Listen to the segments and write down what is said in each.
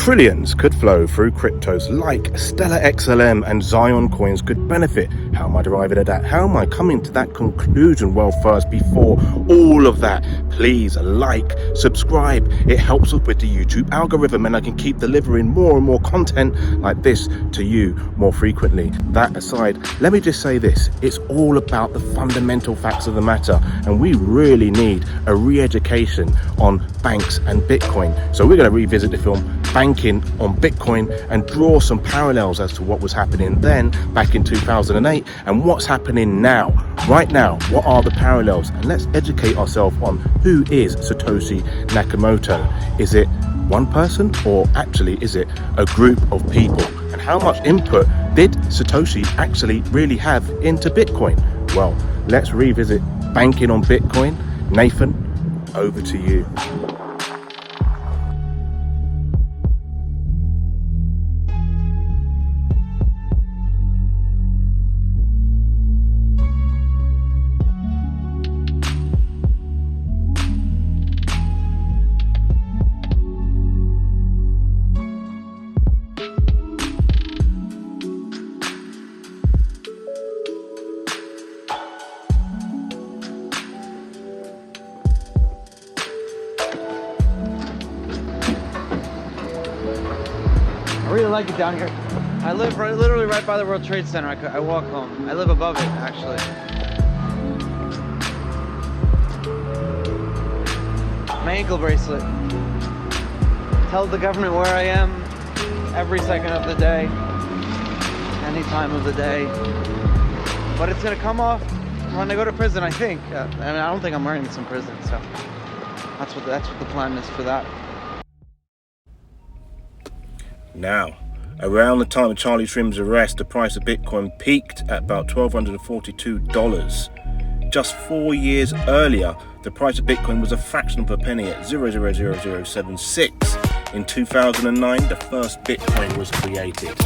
Trillions could flow through cryptos like Stellar XLM and Zioncoins could benefit. How am I deriving at that? How am I coming to that conclusion? Well, first, before all of that, please like, subscribe. It helps us with the YouTube algorithm and I can keep delivering more and more content like this to you more frequently. That aside, let me just say this. It's all about the fundamental facts of the matter and we really need a re-education on banks and Bitcoin. So we're going to revisit the film Banking on Bitcoin and draw some parallels as to what was happening then back in 2008 and what's happening now. Right now, what are the parallels? And let's educate ourselves on who is Satoshi Nakamoto. Is it one person or actually is it a group of people? And how much input did Satoshi actually really have into Bitcoin? Well, let's revisit Banking on Bitcoin. Nathan, over to you. I really like it down here. I live literally right by the World Trade Center. I walk home. I live above it, actually. My ankle bracelet tells the government where I am every second of the day, any time of the day. But it's gonna come off when I go to prison, I think. I mean, I don't think I'm wearing this in prison, so that's what the plan is for that. Now, around the time of Charlie Shrim's arrest, the price of Bitcoin peaked at about $1,242. Just 4 years earlier, the price of Bitcoin was a fraction of a penny at 0.00076. In 2009, the first Bitcoin was created.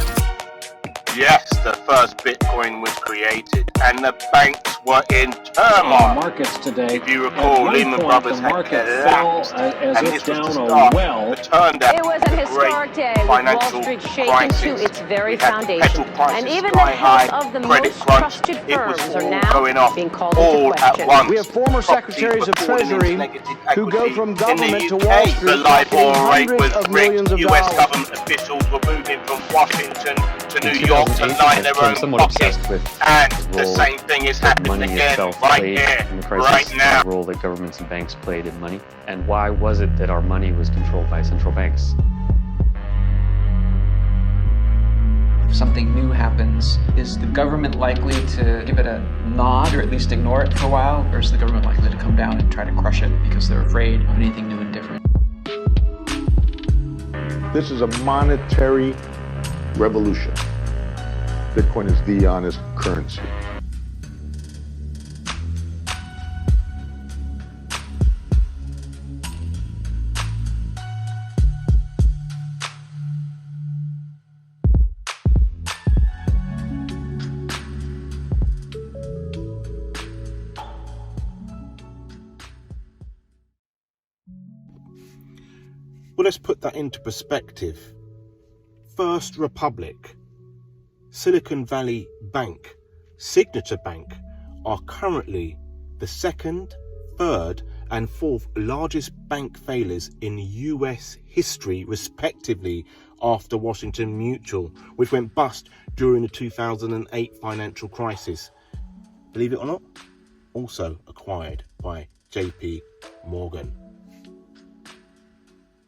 Yes, the first Bitcoin was created, and the banks were in turmoil. Markets today. If you recall, Lehman Brothers had collapsed, and this was the start. It turned out it was a historic day with Wall Street shaken to its very foundation, and even the health of the most trusted firms are now being called into question. We have former secretaries of Treasury who go from government to Wall Street. The LIBOR rate was rigged. US dollars. government officials were moving from Washington to New York to line their own pockets, and the same thing is happening again right here, right now. The role that governments and banks played in money, and why was it that our money was controlled by central banks? If something new happens, is the government likely to give it a nod or at least ignore it for a while, or is the government likely to come down and try to crush it because they're afraid of anything new and different? This is a monetary revolution. Bitcoin is the honest currency. Well, let's put that into perspective. First Republic, Silicon Valley Bank, Signature Bank are currently the second, third, and fourth largest bank failures in US history, respectively, after Washington Mutual, which went bust during the 2008 financial crisis. Believe it or not, also acquired by JP Morgan.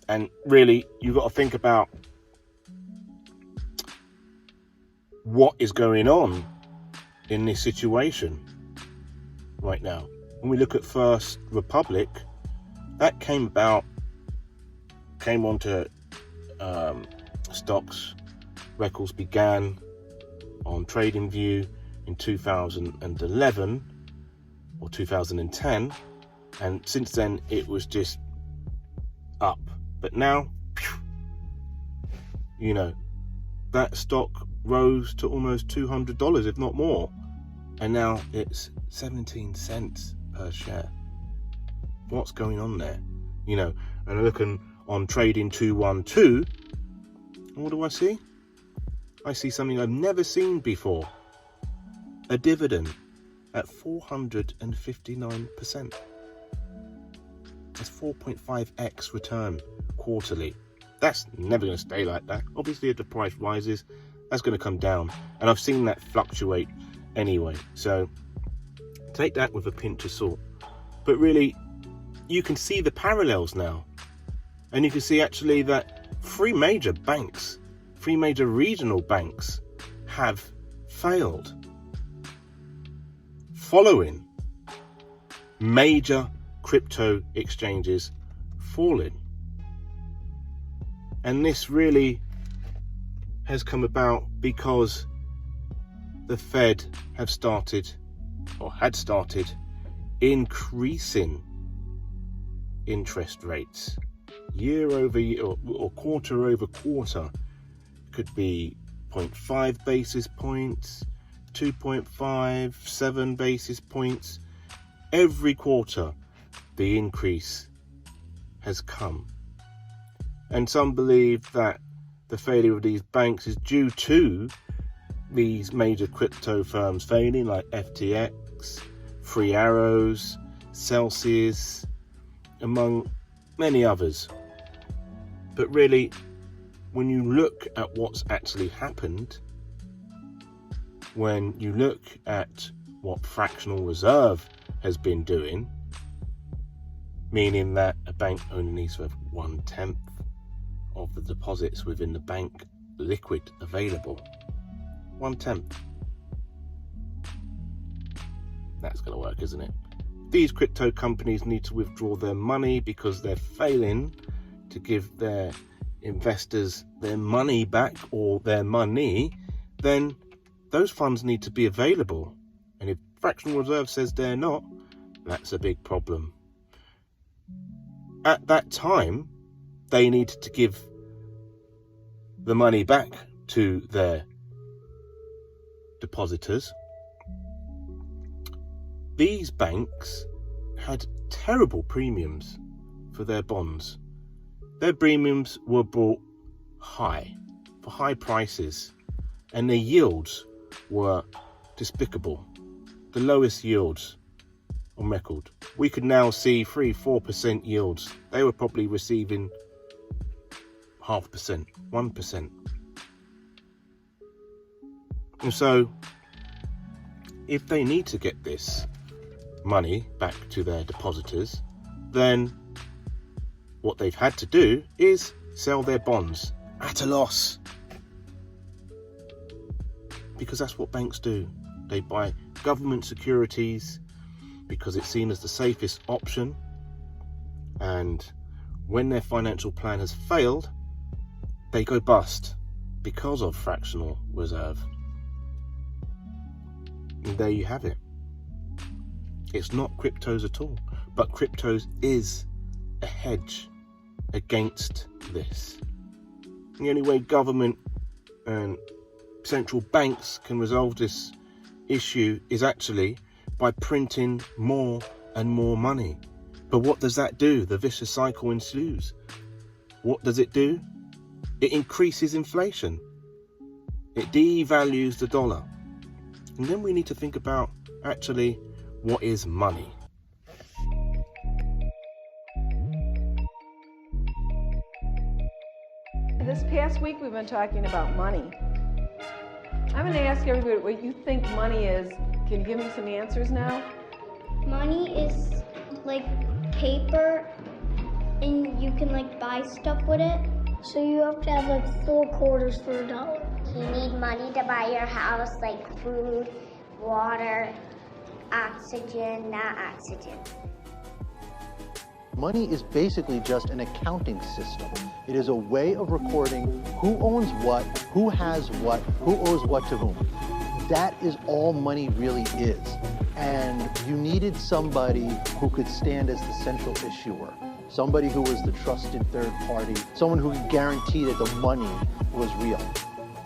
And really, you've got to think about what is going on in this situation right now. When we look at First Republic, that came onto stocks. Records began on TradingView in 2011 or 2010, and since then it was just up. But now, you know, that stock rose to almost $200, if not more. And now it's 17 cents per share. What's going on there? You know, and looking on Trading 212, And what do I see? I see something I've never seen before. A dividend at 459%. That's 4.5x return quarterly. That's never going to stay like that. Obviously, if the price rises, that's going to come down. And I've seen that fluctuate anyway. So take that with a pinch of salt. But really, you can see the parallels now. And you can see actually that three major regional banks have failed following major crypto exchanges falling. And this really has come about because the Fed had started increasing interest rates year over year or quarter over quarter. Could be 0.5 basis points, 2.5, 7 basis points. Every quarter the increase has come. And some believe that the failure of these banks is due to these major crypto firms failing, like FTX, Free Arrows, Celsius, among many others. But really, when you look at what's actually happened, when you look at what fractional reserve has been doing, meaning that a bank only needs to have 1/10 of the deposits within the bank liquid available. 1/10. That's going to work, isn't it? These crypto companies need to withdraw their money because they're failing to give their investors their money back or their money. Then those funds need to be available. And if fractional reserve says they're not, that's a big problem. At that time, they needed to give the money back to their depositors. These banks had terrible premiums for their bonds. Their premiums were bought high, for high prices, and their yields were despicable. The lowest yields on record. We could now see 3-4% yields. They were probably receiving 0.5%, 1%. And so, if they need to get this money back to their depositors, then what they've had to do is sell their bonds at a loss. Because that's what banks do. They buy government securities because it's seen as the safest option. And when their financial plan has failed, they go bust because of fractional reserve. And there you have it. It's not cryptos at all, but cryptos is a hedge against this. The only way government and central banks can resolve this issue is actually by printing more and more money. But what does that do? The vicious cycle ensues. What does it do? It increases inflation. It devalues the dollar. And then we need to think about actually what is money. This past week we've been talking about money. I'm going to ask everybody what you think money is. Can you give me some answers now? Money is like paper and you can like buy stuff with it. So you have to have like 4 quarters for $1. You need money to buy your house, like food, water, oxygen, not oxygen. Money is basically just an accounting system. It is a way of recording who owns what, who has what, who owes what to whom. That is all money really is. And you needed somebody who could stand as the central issuer, somebody who was the trusted third party, someone who could guarantee that the money was real.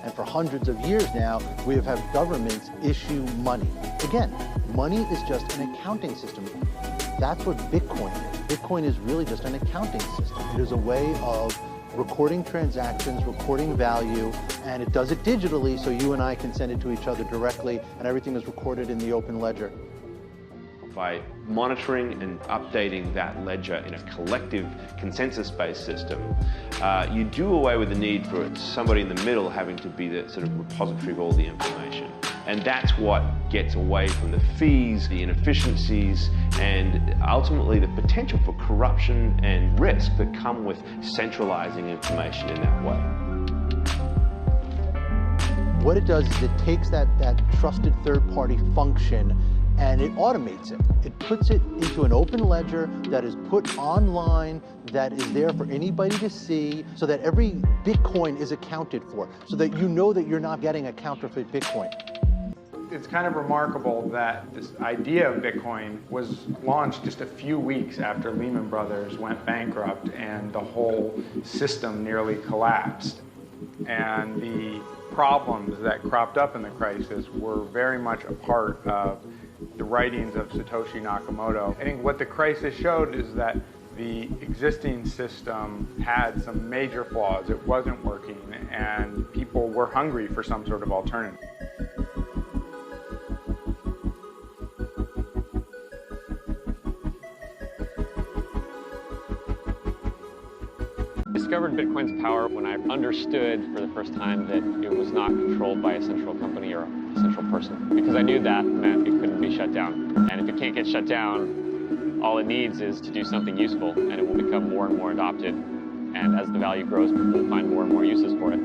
And for hundreds of years now, we have had governments issue money. Again, money is just an accounting system. That's what Bitcoin is. Bitcoin is really just an accounting system. It is a way of recording transactions, recording value, and it does it digitally so you and I can send it to each other directly, and everything is recorded in the open ledger. By monitoring and updating that ledger in a collective consensus-based system, you do away with the need for somebody in the middle having to be the sort of repository of all the information. And that's what gets away from the fees, the inefficiencies, and ultimately the potential for corruption and risk that come with centralizing information in that way. What it does is it takes that trusted third-party function and it automates it. It puts it into an open ledger that is put online, that is there for anybody to see, so that every Bitcoin is accounted for, so that you know that you're not getting a counterfeit Bitcoin. It's kind of remarkable that this idea of Bitcoin was launched just a few weeks after Lehman Brothers went bankrupt and the whole system nearly collapsed. And the problems that cropped up in the crisis were very much a part of the writings of Satoshi Nakamoto. I think what the crisis showed is that the existing system had some major flaws. It wasn't working, and people were hungry for some sort of alternative. I discovered Bitcoin's power when I understood for the first time that it was not controlled by a central company or a central person, because I knew that meant it couldn't be shut down. And if it can't get shut down, all it needs is to do something useful, and it will become more and more adopted. And as the value grows, people will find more and more uses for it.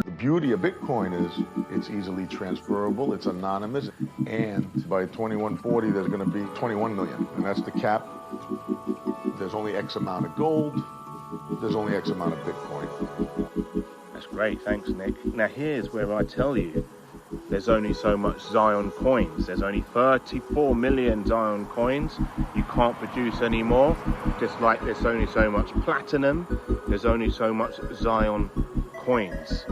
The beauty of Bitcoin is it's easily transferable, it's anonymous, and by 2140 there's going to be 21 million, and that's the cap. There's only X amount of gold. There's only X amount of Bitcoin. That's great, thanks Nick. Now here's where I tell you, there's only so much Zioncoins. There's only 34 million Zioncoins. You can't produce any more. Just like there's only so much platinum, there's only so much Zioncoins.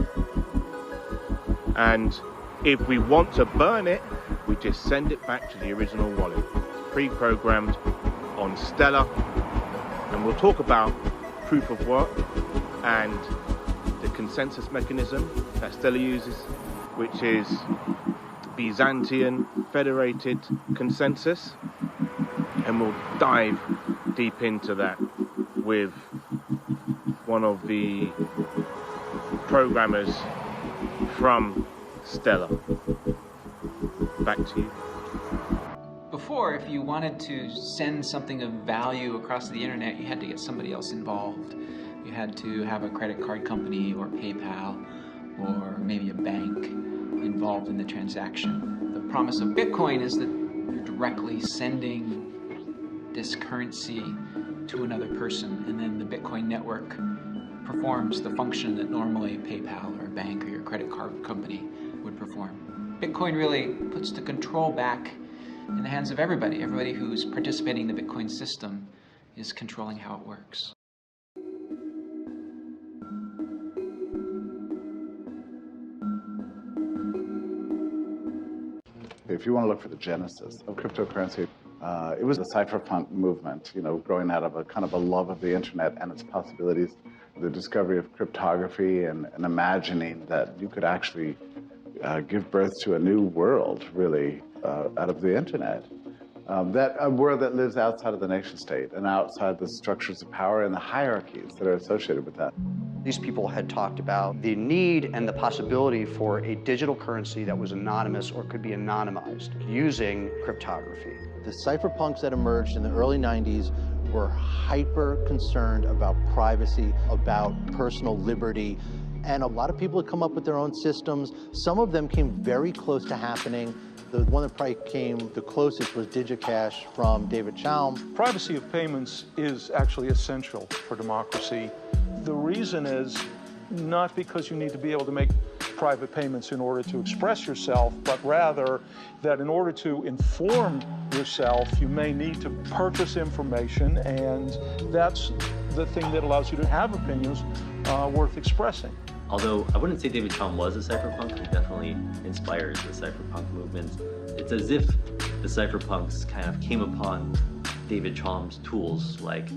And if we want to burn it, we just send it back to the original wallet. It's pre-programmed on Stellar, and we'll talk about proof of work and the consensus mechanism that Stellar uses, which is Byzantine federated consensus, and we'll dive deep into that with one of the programmers from Stellar. Back to you. Before, if you wanted to send something of value across the internet, you had to get somebody else involved. You had to have a credit card company or PayPal or maybe a bank involved in the transaction. The promise of Bitcoin is that you're directly sending this currency to another person, and then the Bitcoin network performs the function that normally PayPal or a bank or your credit card company would perform. Bitcoin really puts the control back in the hands of everybody. Everybody who's participating in the Bitcoin system is controlling how it works. If you want to look for the genesis of cryptocurrency, it was the cypherpunk movement, growing out of a kind of a love of the internet and its possibilities, the discovery of cryptography and imagining that you could actually give birth to a new world, really, out of the internet. A world that lives outside of the nation state and outside the structures of power and the hierarchies that are associated with that. These people had talked about the need and the possibility for a digital currency that was anonymous or could be anonymized using cryptography. The cypherpunks that emerged in the early 90s were hyper concerned about privacy, about personal liberty, and a lot of people had come up with their own systems. Some of them came very close to happening. The one that probably came the closest was DigiCash from David Chaum. Privacy of payments is actually essential for democracy. The reason is not because you need to be able to make private payments in order to express yourself, but rather that in order to inform yourself, you may need to purchase information, and that's the thing that allows you to have opinions worth expressing. Although I wouldn't say David Chaum was a cypherpunk, he definitely inspires the cypherpunk movement. It's as if the cypherpunks kind of came upon David Chaum's tools, like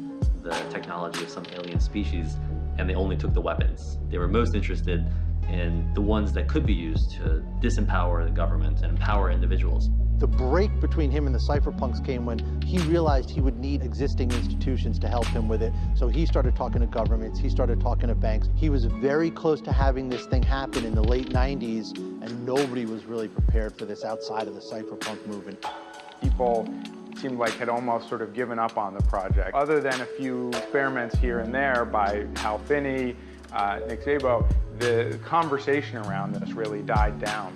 the technology of some alien species, and they only took the weapons. They were most interested in the ones that could be used to disempower the government and empower individuals. The break between him and the cypherpunks came when he realized he would need existing institutions to help him with it. So he started talking to governments, he started talking to banks. He was very close to having this thing happen in the late 90s, and nobody was really prepared for this outside of the cypherpunk movement. People seemed like had almost sort of given up on the project. Other than a few experiments here and there by Hal Finney, Nick Szabo, the conversation around this really died down.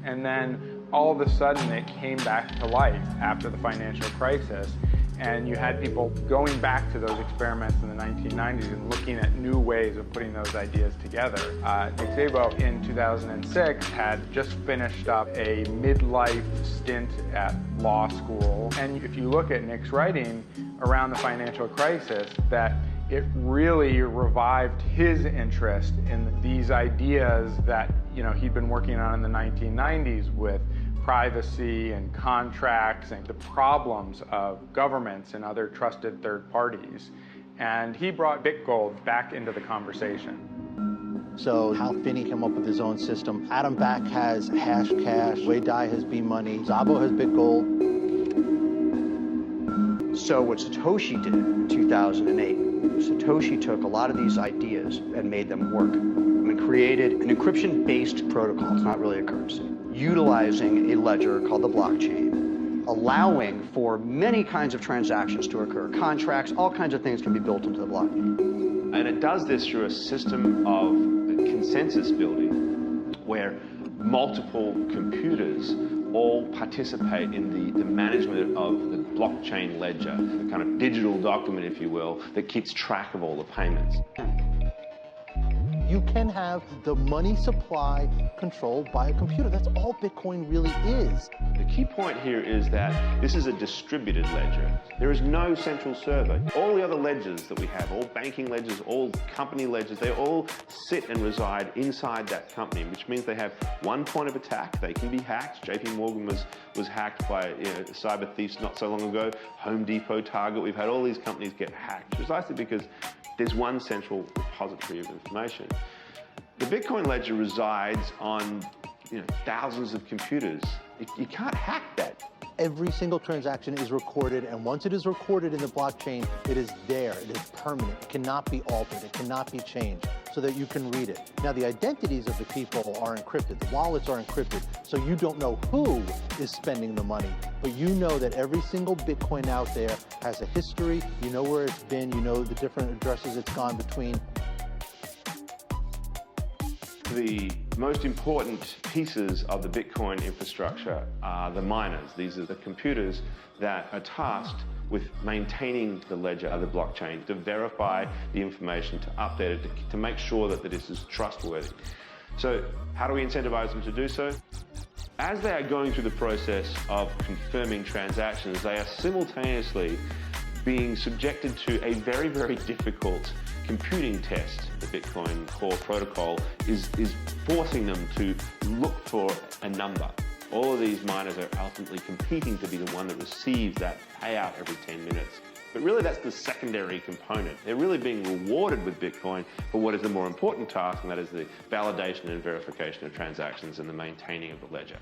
And then all of a sudden it came back to life after the financial crisis, and you had people going back to those experiments in the 1990s and looking at new ways of putting those ideas together. Nick Szabo in 2006 had just finished up a midlife stint at law school, and if you look at Nick's writing around the financial crisis, that it really revived his interest in these ideas that he'd been working on in the 1990s with privacy and contracts and the problems of governments and other trusted third parties. And he brought BitGold back into the conversation. So Hal Finney came up with his own system. Adam Back has Hash Cash, Wei Dai has B-Money, Szabo has BitGold. So what Satoshi did in 2008, Satoshi took a lot of these ideas and made them work and created an encryption-based protocol. It's not really a currency, utilizing a ledger called the blockchain, allowing for many kinds of transactions to occur. Contracts, all kinds of things can be built into the blockchain. And it does this through a system of consensus building where multiple computers all participate in the management of the blockchain ledger, the kind of digital document, if you will, that keeps track of all the payments. You can have the money supply controlled by a computer. That's all Bitcoin really is. The key point here is that this is a distributed ledger. There is no central server. All the other ledgers that we have, all banking ledgers, all company ledgers, they all sit and reside inside that company, which means they have one point of attack. They can be hacked. JP Morgan was hacked by cyber thieves not so long ago. Home Depot, Target, we've had all these companies get hacked precisely because there's one central repository of information. The Bitcoin ledger resides on thousands of computers. You can't hack that. Every single transaction is recorded, and once it is recorded in the blockchain, it is there. It is permanent. It cannot be altered. It cannot be changed so that you can read it. Now, the identities of the people are encrypted. The wallets are encrypted, so you don't know who is spending the money, but you know that every single Bitcoin out there has a history. You know where it's been. You know the different addresses it's gone between. The most important pieces of the Bitcoin infrastructure are the miners. These are the computers that are tasked with maintaining the ledger of the blockchain, to verify the information, to update it, to make sure that this is trustworthy. So how do we incentivize them to do so? As they are going through the process of confirming transactions, they are simultaneously being subjected to a very, very difficult computing test. The Bitcoin core protocol is forcing them to look for a number. All of these miners are ultimately competing to be the one that receives that payout every 10 minutes. But really that's the secondary component. They're really being rewarded with Bitcoin for what is the more important task, and that is the validation and verification of transactions and the maintaining of the ledger.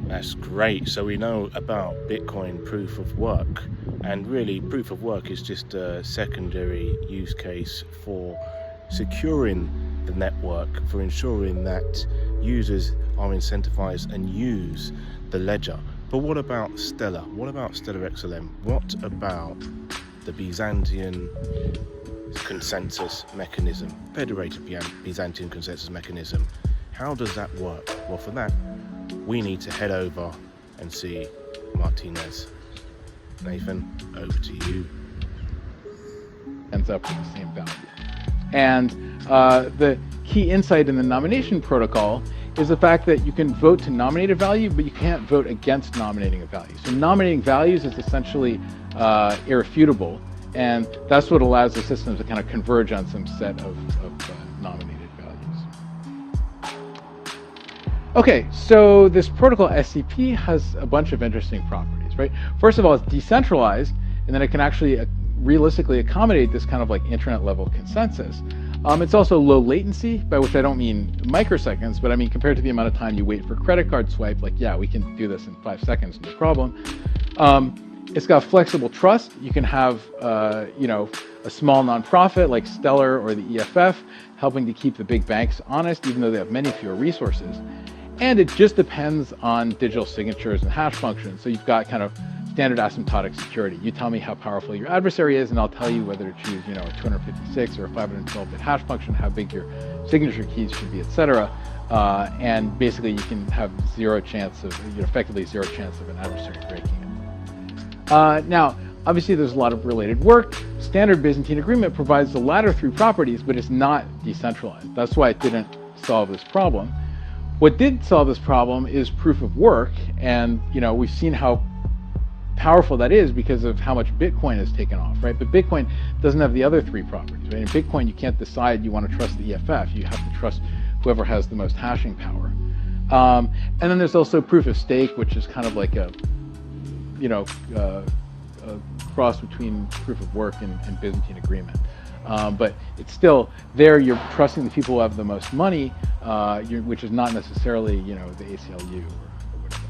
That's great. So we know about Bitcoin proof of work, and really proof of work is just a secondary use case for securing the network, for ensuring that users are incentivized and use the ledger. But what about Stellar? What about Stellar XLM? What about the Byzantine consensus mechanism, federated Byzantine consensus mechanism? How does that work? Well, for that, we need to head over and see Martinez. Nathan, over to you. Ends up with the same value. And the key insight in the nomination protocol is the fact that you can vote to nominate a value, but you can't vote against nominating a value. So nominating values is essentially irrefutable, and that's what allows the system to kind of converge on some set of nominated values. Okay, so this protocol SCP has a bunch of interesting properties, right? First of all, it's decentralized, and then it can actually realistically accommodate this kind of like internet level consensus. It's also low latency, by which I don't mean microseconds, but I mean compared to the amount of time you wait for a credit card swipe, like, yeah, we can do this in 5 seconds, no problem. It's got flexible trust. You can have, you know, a small nonprofit like Stellar or the EFF helping to keep the big banks honest, even though they have many fewer resources. And it just depends on digital signatures and hash functions. So you've got kind of standard asymptotic security. You tell me how powerful your adversary is, and I'll tell you whether to choose, you know, a 256 or a 512-bit hash function, how big your signature keys should be, etc. And basically, you can have zero chance of, you know, effectively zero chance of an adversary breaking it. Now, obviously, there's a lot of related work. Standard Byzantine agreement provides the latter three properties, but it's not decentralized. That's why it didn't solve this problem. What did solve this problem is proof of work, and you know, we've seen how powerful that is because of how much Bitcoin has taken off, right? But Bitcoin doesn't have the other three properties, right? In Bitcoin, you can't decide you want to trust the EFF. You have to trust whoever has the most hashing power. And then there's also proof of stake, which is kind of like a, you know, a cross between proof of work and Byzantine agreement. But it's still there. You're trusting the people who have the most money, which is not necessarily, you know, the ACLU or whatever.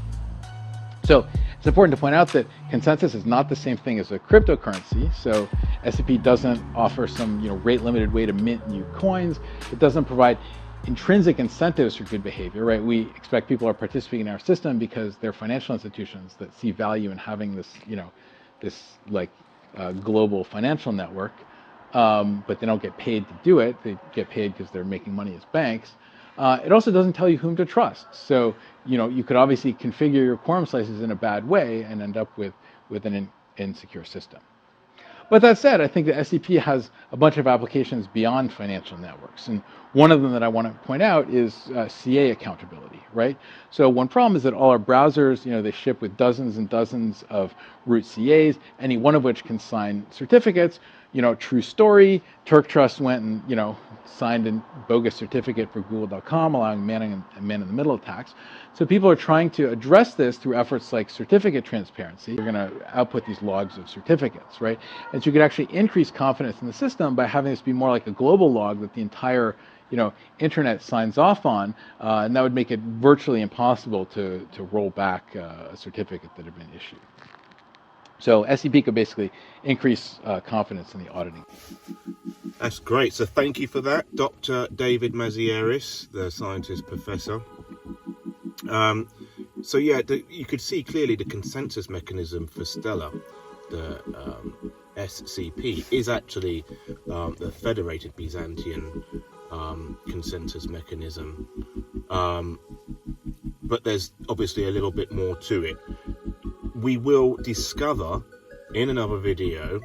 So it's important to point out that consensus is not the same thing as a cryptocurrency. So SCP doesn't offer some, you know, rate-limited way to mint new coins. It doesn't provide intrinsic incentives for good behavior, right? We expect people are participating in our system because they're financial institutions that see value in having this, you know, this like global financial network. But they don't get paid to do it. They get paid because they're making money as banks. It also doesn't tell you whom to trust. So, you know, you could obviously configure your quorum slices in a bad way and end up with an insecure system. But that said, I think the SCP has a bunch of applications beyond financial networks. And one of them that I want to point out is CA accountability, right? So one problem is that all our browsers, you know, they ship with dozens and dozens of root CAs, any one of which can sign certificates. You know, true story, Turk Trust went and, you know, signed a bogus certificate for Google.com, allowing man-in-the-middle attacks. So people are trying to address this through efforts like certificate transparency. You're going to output these logs of certificates, right? And so you could actually increase confidence in the system by having this be more like a global log that the entire, you know, internet signs off on, and that would make it virtually impossible to roll back a certificate that had been issued. So SCP could basically increase confidence in the auditing. That's great. So thank you for that, Dr. David Mazieris, the scientist professor. So yeah, you could see clearly the consensus mechanism for Stellar, the SCP, is actually the federated Byzantine consensus mechanism. But there's obviously a little bit more to it. We will discover in another video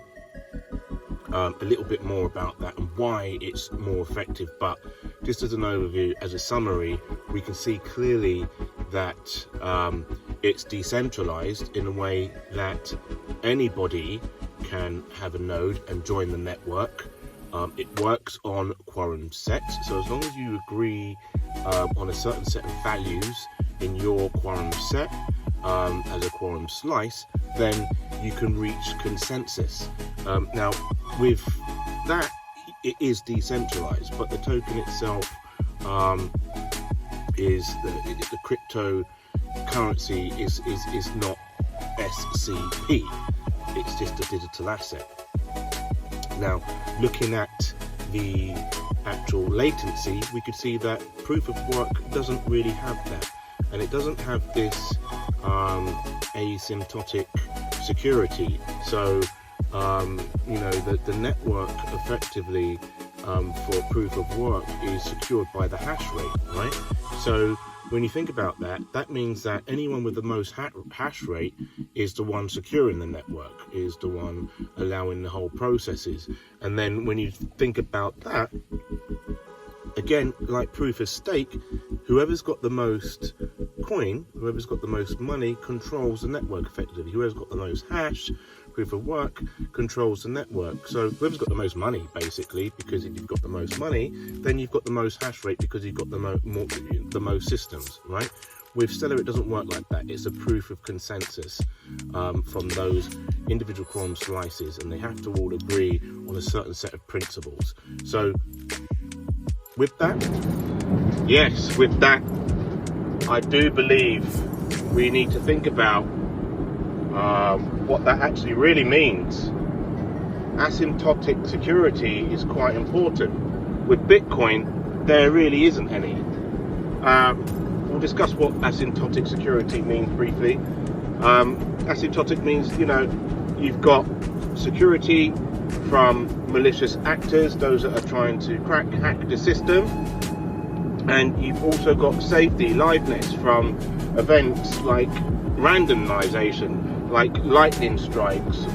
a little bit more about that and why it's more effective. But just as an overview, as a summary, we can see clearly that it's decentralized in a way that anybody can have a node and join the network. It works on quorum sets, so as long as you agree on a certain set of values in your quorum set, as a quorum slice, then you can reach consensus. Now, with that, it is decentralized, but the token itself is the cryptocurrency is not SCP. It's just a digital asset. Now, looking at the actual latency, we could see that proof of work doesn't really have that. And it doesn't have this asymptotic security. So, you know, the network effectively for proof of work is secured by the hash rate, right? So when you think about that, that means that anyone with the most hash rate is the one securing the network, is the one allowing the whole processes. And then when you think about that, again, like proof of stake, whoever's got the most coin, whoever's got the most money controls the network effectively. Whoever's got the most hash, proof of work, controls the network. So whoever's got the most money, basically, because if you've got the most money, then you've got the most hash rate because you've got the most systems, right? With Stellar, it doesn't work like that. It's a proof of consensus from those individual quorum slices, and they have to all agree on a certain set of principles. So with that, yes, with that, I do believe we need to think about what that actually really means. Asymptotic security is quite important. With Bitcoin, there really isn't any. We'll discuss what asymptotic security means briefly. Asymptotic means, you've got security from malicious actors, those that are trying to hack the system, and you've also got safety, liveness from events like randomization, like lightning strikes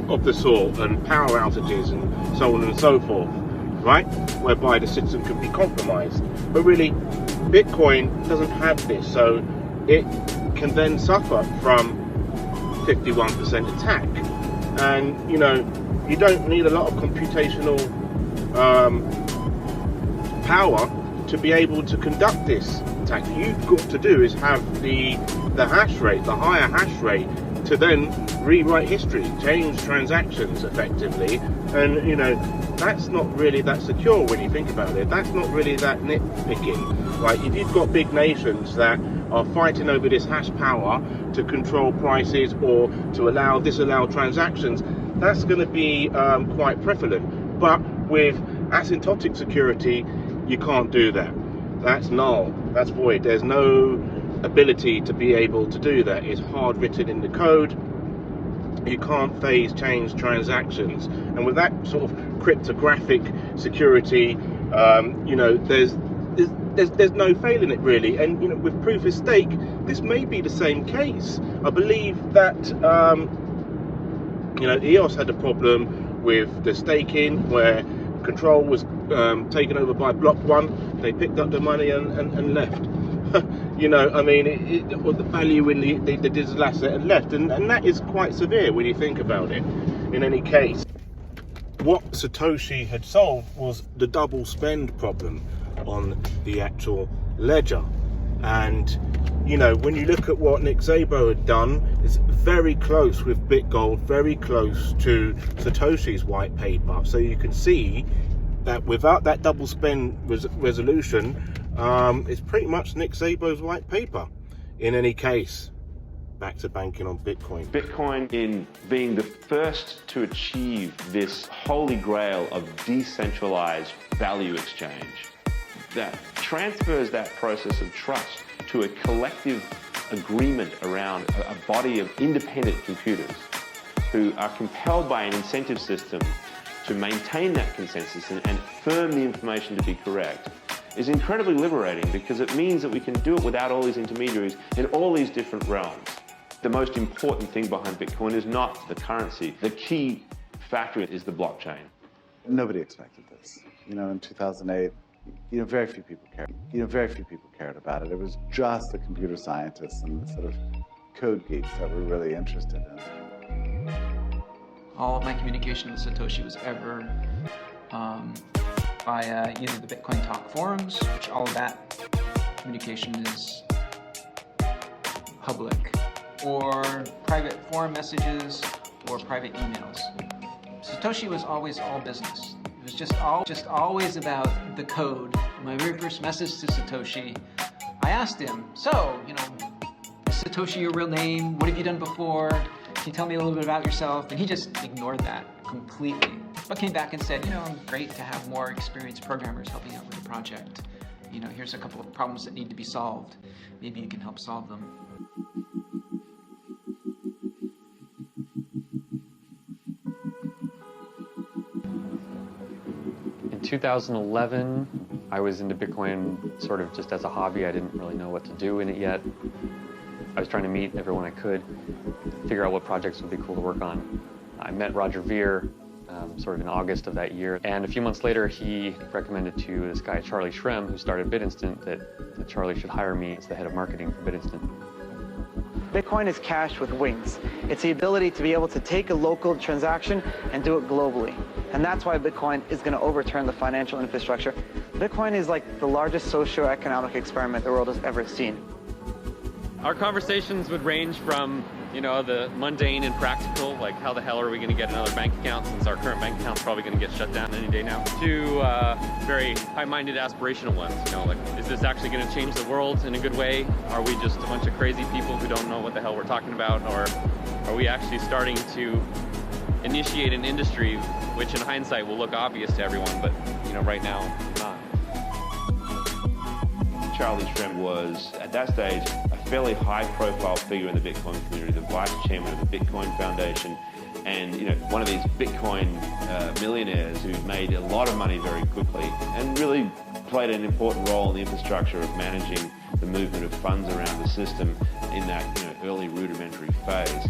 of the sort, and power outages, and so on and so forth, right? Whereby the system could be compromised. But really, Bitcoin doesn't have this, so it can then suffer from 51% attack. And you don't need a lot of computational power to be able to conduct this attack. You've got to do is have the hash rate, the higher hash rate, to then rewrite history, change transactions effectively. And that's not really that secure when you think about it. That's not really that nitpicking. Like, if you've got big nations that are fighting over this hash power to control prices or to disallow transactions, that's going to be quite prevalent. But with asymptotic security, you can't do that. That's null, that's void. There's no ability to be able to do that. It's hard written in the code. You can't phase change transactions. And with that sort of cryptographic security, there's no failing it really. And with proof of stake, this may be the same case. I believe that EOS had a problem with the staking where control was taken over by Block 1. They picked up the money and left. The value in the digital asset and left, and that is quite severe when you think about it. In any case, what Satoshi had solved was the double spend problem on the actual ledger. And when you look at what Nick Szabo had done, it's very close with BitGold, very close to Satoshi's white paper. So you can see that without that double spend resolution, it's pretty much Nick Szabo's white paper. In any case, back to banking on Bitcoin. Bitcoin, in being the first to achieve this holy grail of decentralized value exchange, that transfers that process of trust to a collective agreement around a body of independent computers who are compelled by an incentive system to maintain that consensus and affirm the information to be correct, is incredibly liberating, because it means that we can do it without all these intermediaries in all these different realms. The most important thing behind Bitcoin is not the currency. The key factor is the blockchain. Nobody expected this. In 2008, very few people cared. Very few people cared about it. It was just the computer scientists and the sort of code geeks that were really interested in it. All of my communication with Satoshi was ever via either the Bitcoin Talk forums, which all of that communication is public, or private forum messages, or private emails. Satoshi was always all business. It was just always about the code. My very first message to Satoshi, I asked him, so, is Satoshi your real name? What have you done before? Can you tell me a little bit about yourself? And he just ignored that completely, but came back and said, great to have more experienced programmers helping out with the project. Here's a couple of problems that need to be solved. Maybe you can help solve them. In 2011, I was into Bitcoin sort of just as a hobby. I didn't really know what to do in it yet. I was trying to meet everyone I could, figure out what projects would be cool to work on. I met Roger Ver sort of in August of that year, and a few months later he recommended to this guy Charlie Shrem, who started BitInstant, that Charlie should hire me as the head of marketing for BitInstant. Bitcoin is cash with wings. It's the ability to be able to take a local transaction and do it globally. And that's why Bitcoin is going to overturn the financial infrastructure. Bitcoin is like the largest socio-economic experiment the world has ever seen. Our conversations would range from, you know, the mundane and practical, like how the hell are we going to get another bank account since our current bank account's probably going to get shut down any day now, to very high-minded aspirational ones, you know, like, is this actually going to change the world in a good way? Are we just a bunch of crazy people who don't know what the hell we're talking about? Or are we actually starting to initiate an industry which in hindsight will look obvious to everyone, but, you know, right now, not? Charlie Shrem was, at that stage, a fairly high-profile figure in the Bitcoin community, the vice chairman of the Bitcoin Foundation, and, you know, one of these Bitcoin millionaires who made a lot of money very quickly and really played an important role in the infrastructure of managing the movement of funds around the system in that, you know, early rudimentary phase.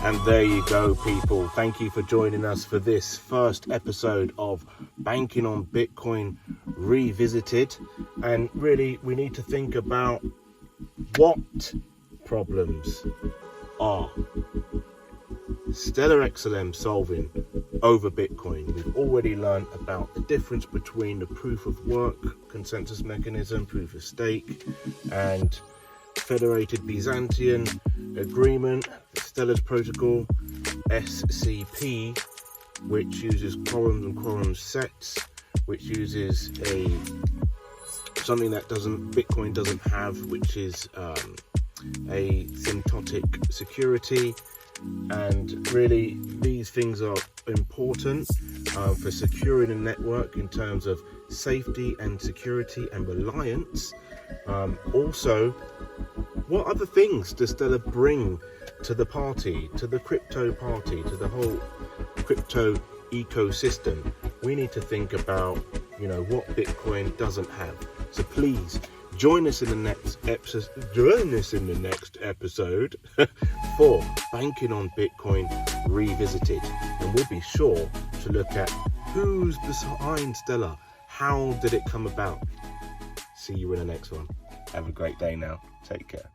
And there you go, people. Thank you for joining us for this first episode of Banking on Bitcoin Revisited. And really, we need to think about what problems are Stellar XLM solving over Bitcoin. We've already learned about the difference between the proof of work consensus mechanism, proof of stake, and Federated Byzantine Agreement, the Stellar's protocol, SCP, which uses quorums and quorum sets, which uses something that Bitcoin doesn't have, which is a symptotic security. And really, these things are important for securing a network in terms of safety and security and reliance. Also, what other things does Stellar bring to the party, to the crypto party, to the whole crypto ecosystem? We need to think about, you know, what Bitcoin doesn't have. So please join us in the next episode for Banking on Bitcoin Revisited, and we'll be sure to look at who's behind Stellar. How did it come about? See you in the next one. Have a great day now. Take care.